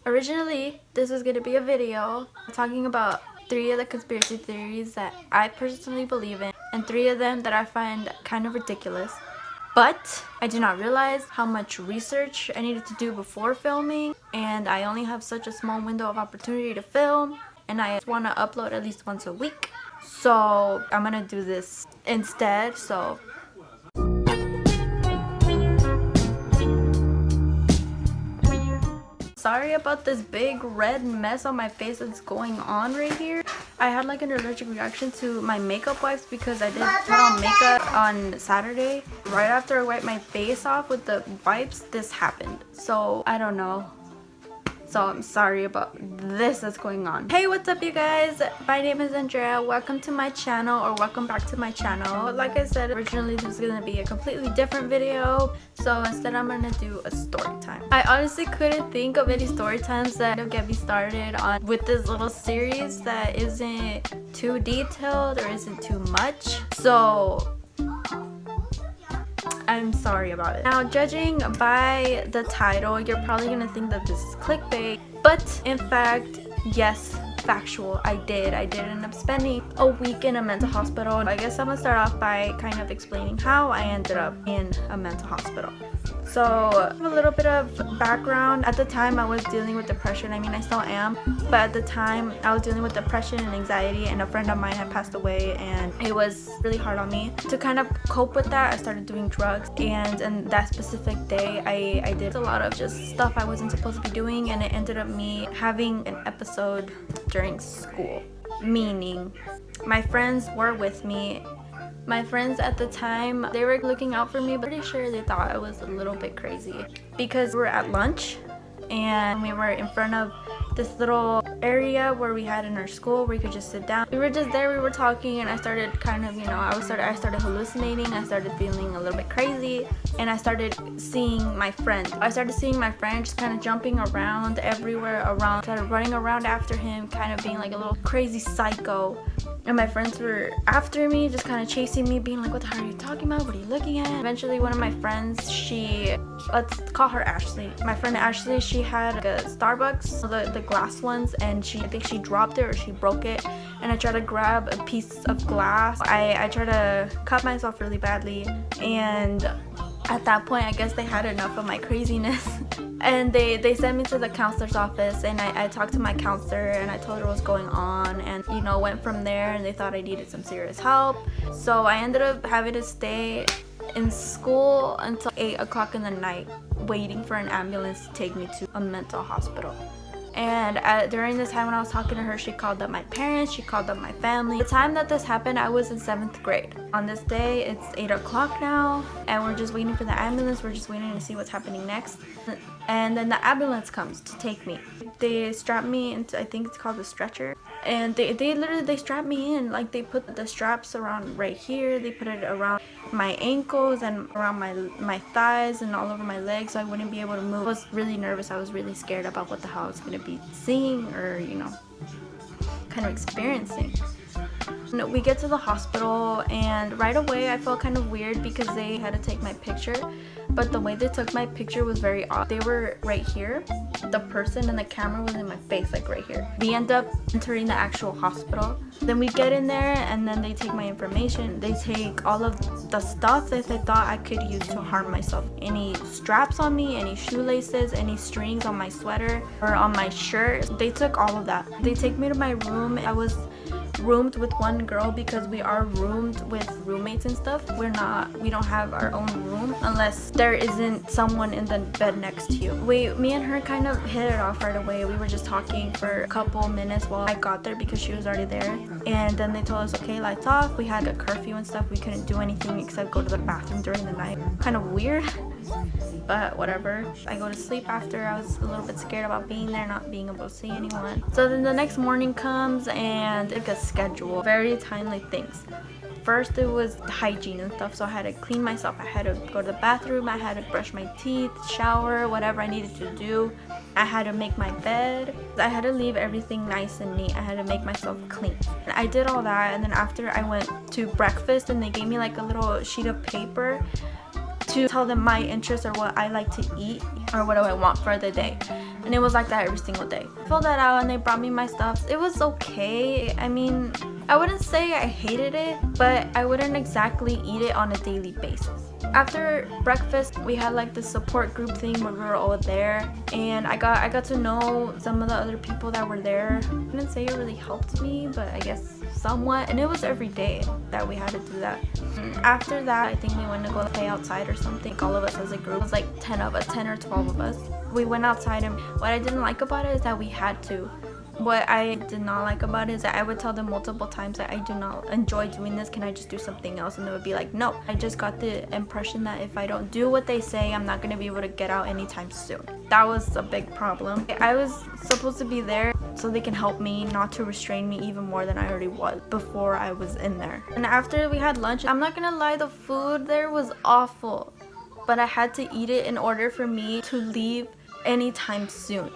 Originally, this was going to be a video talking about 3 of the conspiracy theories that I personally believe in and 3 of them that I find kind of ridiculous. But I did not realize how much research I needed to do before filming, and I only have such a small window of opportunity to film, and I want to upload at least once a week. So I'm gonna do this instead. Sorry about this big red mess on my face that's going on right here. I had like an allergic reaction to my makeup wipes because I did put on makeup on Saturday. Right after I wiped my face off with the wipes, this happened. So I don't know. So I'm sorry about this that's going on. Hey, what's up you guys? My name is Andrea. Welcome to my channel, or welcome back to my channel. Like I said, originally this was gonna be a completely different video. So instead I'm gonna do a story time. I honestly couldn't think of any story times that will get me started on with this little series that isn't too detailed or isn't too much. So I'm sorry about it. Now, judging by the title, you're probably gonna think that this is clickbait, but in fact, yes, factual. I did end up spending a week in a mental hospital. I guess I'm gonna start off by kind of explaining how I ended up in a mental hospital. So a little bit of background. At the time I was dealing with depression. I mean, I still am, but at the time I was dealing with depression and anxiety, and a friend of mine had passed away, and it was really hard on me. To kind of cope with that, I started doing drugs, and in that specific day I did a lot of just stuff I wasn't supposed to be doing, and it ended up me having an episode during school. Meaning my friends were with me. My friends at the time, they were looking out for me, but pretty sure they thought I was a little bit crazy because we were at lunch and we were in front of this little area where we had in our school where you could just sit down. We were just there, we were talking, and I started kind of, I started hallucinating. I started feeling a little bit crazy, and I started seeing my friend. Just kind of jumping around everywhere around. Started running around after him, kind of being like a little crazy psycho. And my friends were after me, just kind of chasing me, being like, what the hell are you talking about? What are you looking at? Eventually, one of my friends, let's call her Ashley. My friend Ashley, she had like a Starbucks, the glass ones, and I think she dropped it or she broke it. And I tried to grab a piece of glass. I tried to cut myself really badly. And at that point, I guess they had enough of my craziness. And they sent me to the counselor's office, and I talked to my counselor and I told her what's going on, and went from there, and they thought I needed some serious help. So I ended up having to stay in school until 8 o'clock in the night, waiting for an ambulance to take me to a mental hospital. And during this time when I was talking to her, she called up my parents, she called up my family. The time that this happened, I was in 7th grade. On this day, it's 8 o'clock now, and we're just waiting for the ambulance. We're just waiting to see what's happening next. And then the ambulance comes to take me. They strap me into, I think it's called the stretcher. And they literally strapped me in. Like, they put the straps around right here. They put it around my ankles and around my thighs and all over my legs, so I wouldn't be able to move. I was really nervous. I was really scared about what the hell I was going to be seeing or, kind of experiencing. We get to the hospital, and right away I felt kind of weird because they had to take my picture, but the way they took my picture was very odd. They were right here, the person and the camera was in my face, like right here. We end up entering the actual hospital. Then we get in there, and then they take my information. They take all of the stuff that they thought I could use to harm myself. Any straps on me, any shoelaces, any strings on my sweater or on my shirt. They took all of that. They take me to my room. I was roomed with one girl because we are roomed with roommates and stuff. We don't have our own room unless there isn't someone in the bed next to you. Me and her kind of hit it off right away. We were just talking for a couple minutes while I got there because she was already there. And then they told us, okay, lights off. We had a curfew and stuff. We couldn't do anything except go to the bathroom during the night. Kind of weird, but whatever. I go to sleep after. I was a little bit scared about being there, not being able to see anyone. So then the next morning comes, and it gets scheduled. Very timely things. First, it was hygiene and stuff, so I had to clean myself. I had to go to the bathroom. I had to brush my teeth, shower, whatever I needed to do. I had to make my bed. I had to leave everything nice and neat. I had to make myself clean. And I did all that, and then after I went to breakfast, and they gave me like a little sheet of paper to tell them my interests or what I like to eat or what do I want for the day. And it was like that every single day. I filled that out and they brought me my stuff. It was okay. I mean, I wouldn't say I hated it, but I wouldn't exactly eat it on a daily basis. After breakfast, we had like this support group thing where we were all there, and I got to know some of the other people that were there. I wouldn't say it really helped me, but I guess somewhat, and it was every day that we had to do that. After that, I think we went to go play outside or something. All of us as a group, it was like 10 of us, 10 or 12 of us. We went outside, and what I didn't like about it is that we had to. What I did not like about it is that I would tell them multiple times that I do not enjoy doing this, can I just do something else? And they would be like, no. I just got the impression that if I don't do what they say, I'm not going to be able to get out anytime soon. That was a big problem. I was supposed to be there so they can help me, not to restrain me even more than I already was before I was in there. And after we had lunch, I'm not going to lie, the food there was awful, but I had to eat it in order for me to leave anytime soon.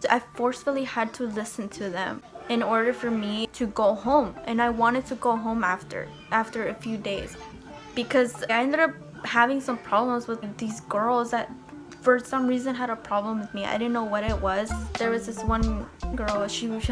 I forcefully had to listen to them in order for me to go home, and I wanted to go home after a few days, because I ended up having some problems with these girls that for some reason had a problem with me. I didn't know what it was. There was this one girl, she was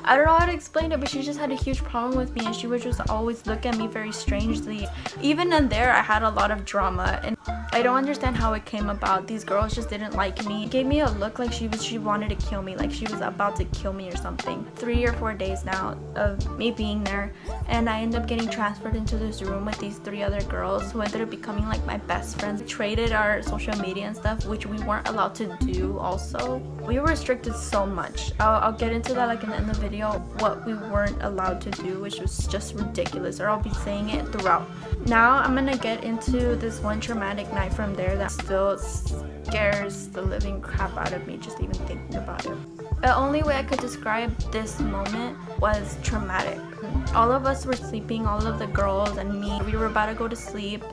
I don't know how to explain it, but she just had a huge problem with me, and she would just always look at me very strangely. Even in there, I had a lot of drama, and I don't understand how it came about. These girls just didn't like me. It gave me a look like she wanted to kill me, like she was about to kill me or something. 3 or 4 days now of me being there, and I ended up getting transferred into this room with these 3 other girls who ended up becoming like my best friends. We traded our social media and stuff, which we weren't allowed to do also. We were restricted so much. I'll get into that like in the end of the video, what we weren't allowed to do, which was just ridiculous, or I'll be saying it throughout. Now I'm gonna get into this one traumatic night from there that still scares the living crap out of me just even thinking about it. The only way I could describe this moment was traumatic. All of us were sleeping, all of the girls and me. We were about to go to sleep,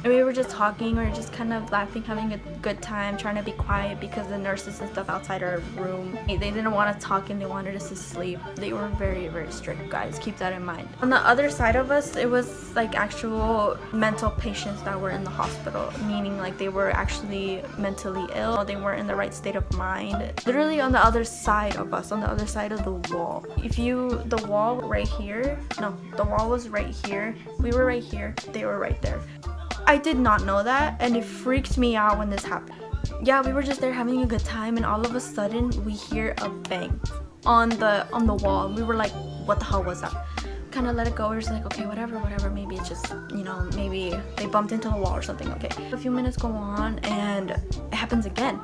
and we were just talking, we were just kind of laughing, having a good time, trying to be quiet because the nurses and stuff outside our room, they didn't want to talk and they wanted us to sleep. They were very, very strict, guys. Keep that in mind. On the other side of us, it was like actual mental patients that were in the hospital, meaning like they were actually mentally ill. They weren't in the right state of mind. Literally on the other side of us, on the other side of the wall. The wall right here, no, the wall was right here. We were right here. They were right there. I did not know that, and it freaked me out when this happened. Yeah, we were just there having a good time, and all of a sudden we hear a bang on the wall, and we were like, what the hell was that? Kind of let it go. We were just like, okay, whatever, maybe it's just, maybe they bumped into the wall or something. Okay, a few minutes go on and it happens again,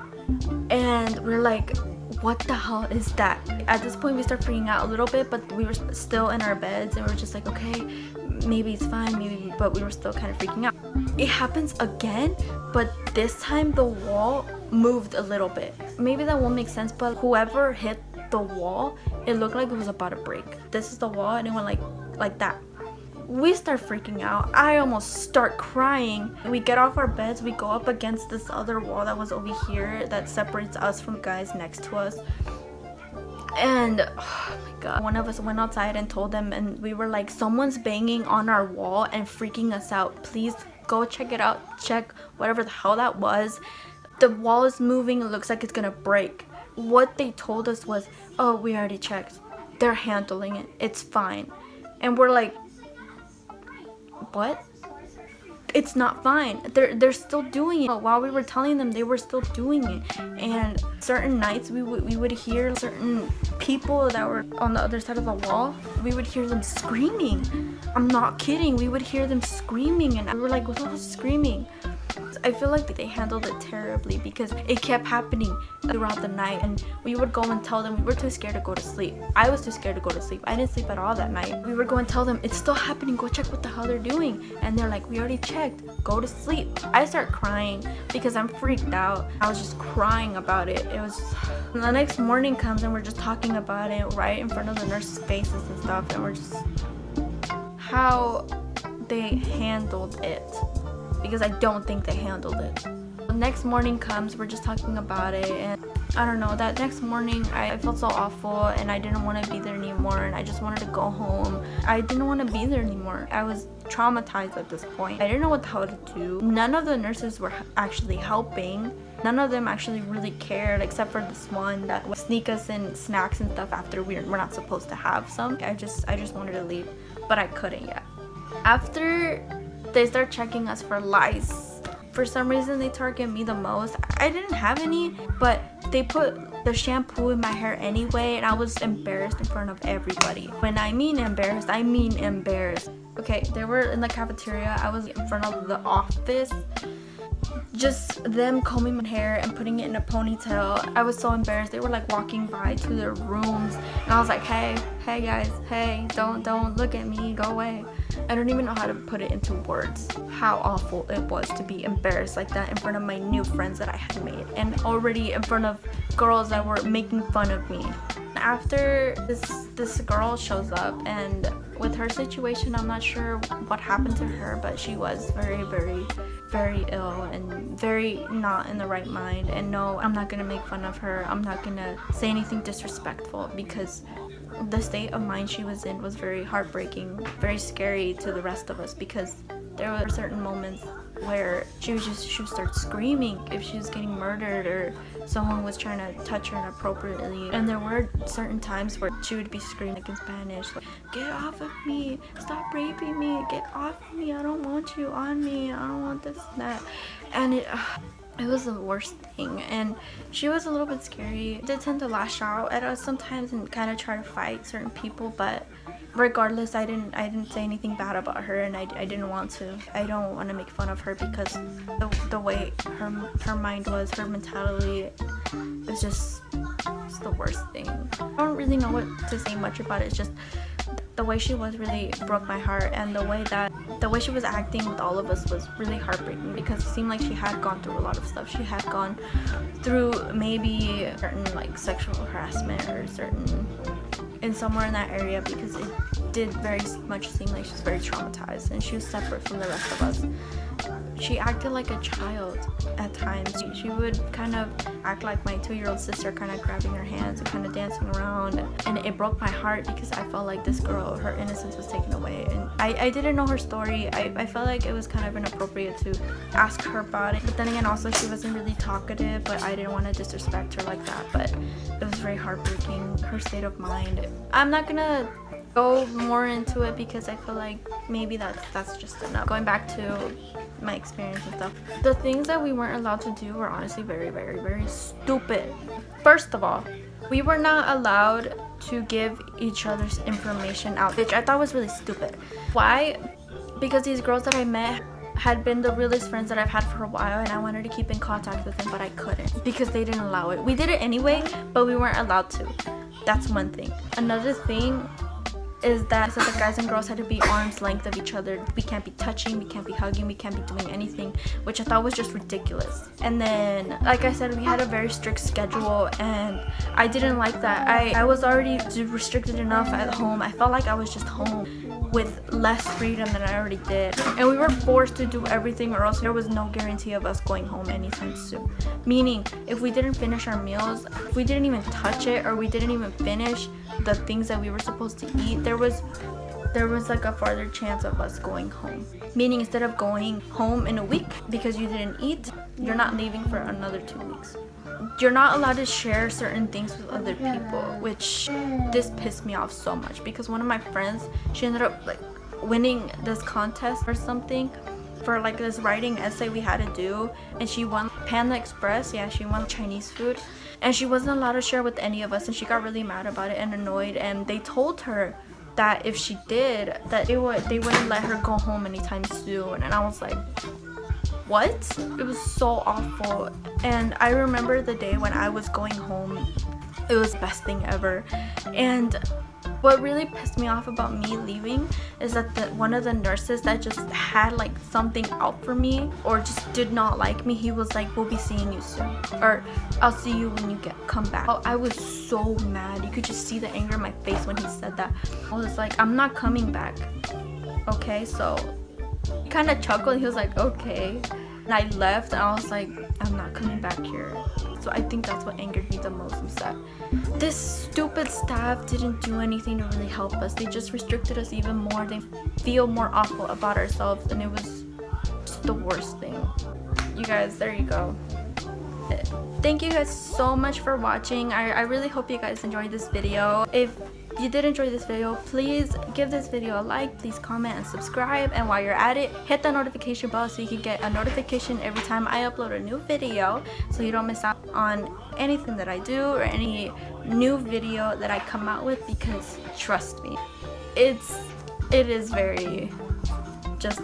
and we're like, what the hell is that? At this point we start freaking out a little bit, but we were still in our beds, and we were just like, okay, maybe it's fine, but we were still kind of freaking out. It happens again, but this time the wall moved a little bit. Maybe that won't make sense, but whoever hit the wall, it looked like it was about to break. This is the wall, and it went like that. We start freaking out. I almost start crying. We get off our beds, we go up against this other wall that was over here that separates us from guys next to us. And oh my god, one of us went outside and told them, and we were like, someone's banging on our wall and freaking us out. Please go check it out. Check whatever the hell that was. The wall is moving. It looks like it's gonna break. What they told us was, oh, we already checked. They're handling it. It's fine. And we're like, what? It's not fine. They're still doing it. While we were telling them, they were still doing it. And certain nights we would hear certain people that were on the other side of the wall, we would hear them screaming. I'm not kidding. We would hear them screaming, and we were like, what the hell is screaming? I feel like they handled it terribly because it kept happening throughout the night, and we would go and tell them. We were too scared to go to sleep. I was too scared to go to sleep. I didn't sleep at all that night. We would go and tell them, it's still happening, go check what the hell they're doing. And they're like, we already checked, go to sleep. I start crying because I'm freaked out. I was just crying about it. It was just... And the next morning comes, and we're just talking about it right in front of the nurses' faces and stuff, and we're just... how they handled it. Because I don't think they handled it. The next morning comes, we're just talking about it, and I don't know, that next morning I felt so awful and I didn't want to be there anymore and I just wanted to go home. I didn't want to be there anymore. I was traumatized at this point. I didn't know what the hell to do. None of the nurses were actually helping. None of them actually really cared, except for this one that would sneak us in snacks and stuff after we're not supposed to have some. I just wanted to leave, but I couldn't yet. After they start checking us for lice, for some reason they target me the most. I didn't have any, but they put the shampoo in my hair anyway, and I was embarrassed in front of everybody. When I mean embarrassed, I mean embarrassed. Okay, they were in the cafeteria. I was in front of the office. Just them combing my hair and putting it in a ponytail. I was so embarrassed. They were like walking by to their rooms and I was like, hey guys, hey, don't look at me, go away. I don't even know how to put it into words how awful it was to be embarrassed like that in front of my new friends that I had made, and already in front of girls that were making fun of me. After this girl shows up, and with her situation, I'm not sure what happened to her, but she was very, very, very ill and very not in the right mind. And no, I'm not gonna make fun of her. I'm not gonna say anything disrespectful, because the state of mind she was in was very heartbreaking, very scary to the rest of us, because there were certain moments where she would start screaming if she was getting murdered or someone was trying to touch her inappropriately. And there were certain times where she would be screaming like in Spanish, like, get off of me, stop raping me, get off of me, I don't want you on me, I don't want this and that. And it was the worst thing, and she was a little bit scary. Did tend to lash out at us sometimes and kind of try to fight certain people, but regardless, I didn't say anything bad about her, and I didn't want to. I don't want to make fun of her, because the way her mind was, her mentality is just, it's the worst thing. I don't really know what to say much about it. It's just the way she was really broke my heart, and the way she was acting with all of us was really heartbreaking, because it seemed like she had gone through a lot of stuff. She had gone through maybe certain like sexual harassment or certain in somewhere in that area, because it did very much seem like she was very traumatized and she was separate from the rest of us. She acted like a child at times. She would kind of act like my 2-year-old sister, kind of grabbing her hands and kind of dancing around, and it broke my heart because I felt like this girl, her innocence was taken away, and I didn't know her story. I felt like it was kind of inappropriate to ask her about it, but then again, also she wasn't really talkative, but I didn't want to disrespect her like that. But it was very heartbreaking, her state of mind. I'm not gonna go more into it because I feel like maybe that's just enough. Going back to my experience and stuff, the things that we weren't allowed to do were honestly very, very, very stupid. First of all, we were not allowed to give each other's information out, which I thought was really stupid. Why? Because these girls that I met had been the realest friends that I've had for a while, and I wanted to keep in contact with them, but I couldn't because they didn't allow it. We did it anyway, but we weren't allowed to. That's one thing. Another thing is that the guys and girls had to be arm's length of each other. We can't be touching, we can't be hugging, we can't be doing anything, which I thought was just ridiculous. And then, like I said, we had a very strict schedule, and I didn't like that. I was already restricted enough at home. I felt like I was just home with less freedom than I already did, and we were forced to do everything, or else there was no guarantee of us going home anytime soon. Meaning, if we didn't finish our meals, if we didn't even touch it, or we didn't even finish the things that we were supposed to eat, there was like a farther chance of us going home. Meaning, instead of going home in a week because you didn't eat, you're not leaving for another 2 weeks. You're not allowed to share certain things with other people, which this pissed me off so much, because one of my friends, she ended up like winning this contest or something for like this writing essay we had to do, and she won Panda Express. Yeah, she won Chinese food, and she wasn't allowed to share with any of us, and she got really mad about it and annoyed, and they told her that if she did, that they wouldn't let her go home anytime soon. And I was like, what? It was so awful. And I remember the day when I was going home, it was the best thing ever. And what really pissed me off about me leaving is that one of the nurses that just had like something out for me, or just did not like me, he was like, we'll be seeing you soon, or I'll see you when you come back. Oh, I was so mad. You could just see the anger in my face when he said that. I was like, I'm not coming back. Okay, so he kind of chuckled. He was like, okay. and I left and I was like, I'm not coming back here. So I think that's what angered me the most, is that this stupid staff didn't do anything to really help us. They just restricted us even more. They feel more awful about ourselves, and it was just the worst thing. You guys, there you go. Thank you guys so much for watching. I really hope you guys enjoyed this video. If you did enjoy this video, please give this video a like, please comment and subscribe, and while you're at it, hit the notification bell so you can get a notification every time I upload a new video, so you don't miss out on anything that I do or any new video that I come out with, because trust me, it is very just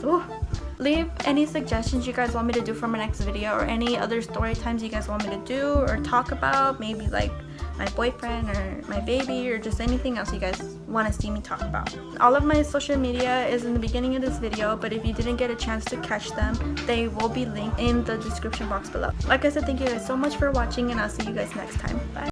leave any suggestions you guys want me to do for my next video, or any other story times you guys want me to do or talk about, maybe like my boyfriend or my baby, or just anything else you guys want to see me talk about. All of my social media is in the beginning of this video, but if you didn't get a chance to catch them, they will be linked in the description box below. Like I said, thank you guys so much for watching, and I'll see you guys next time. Bye.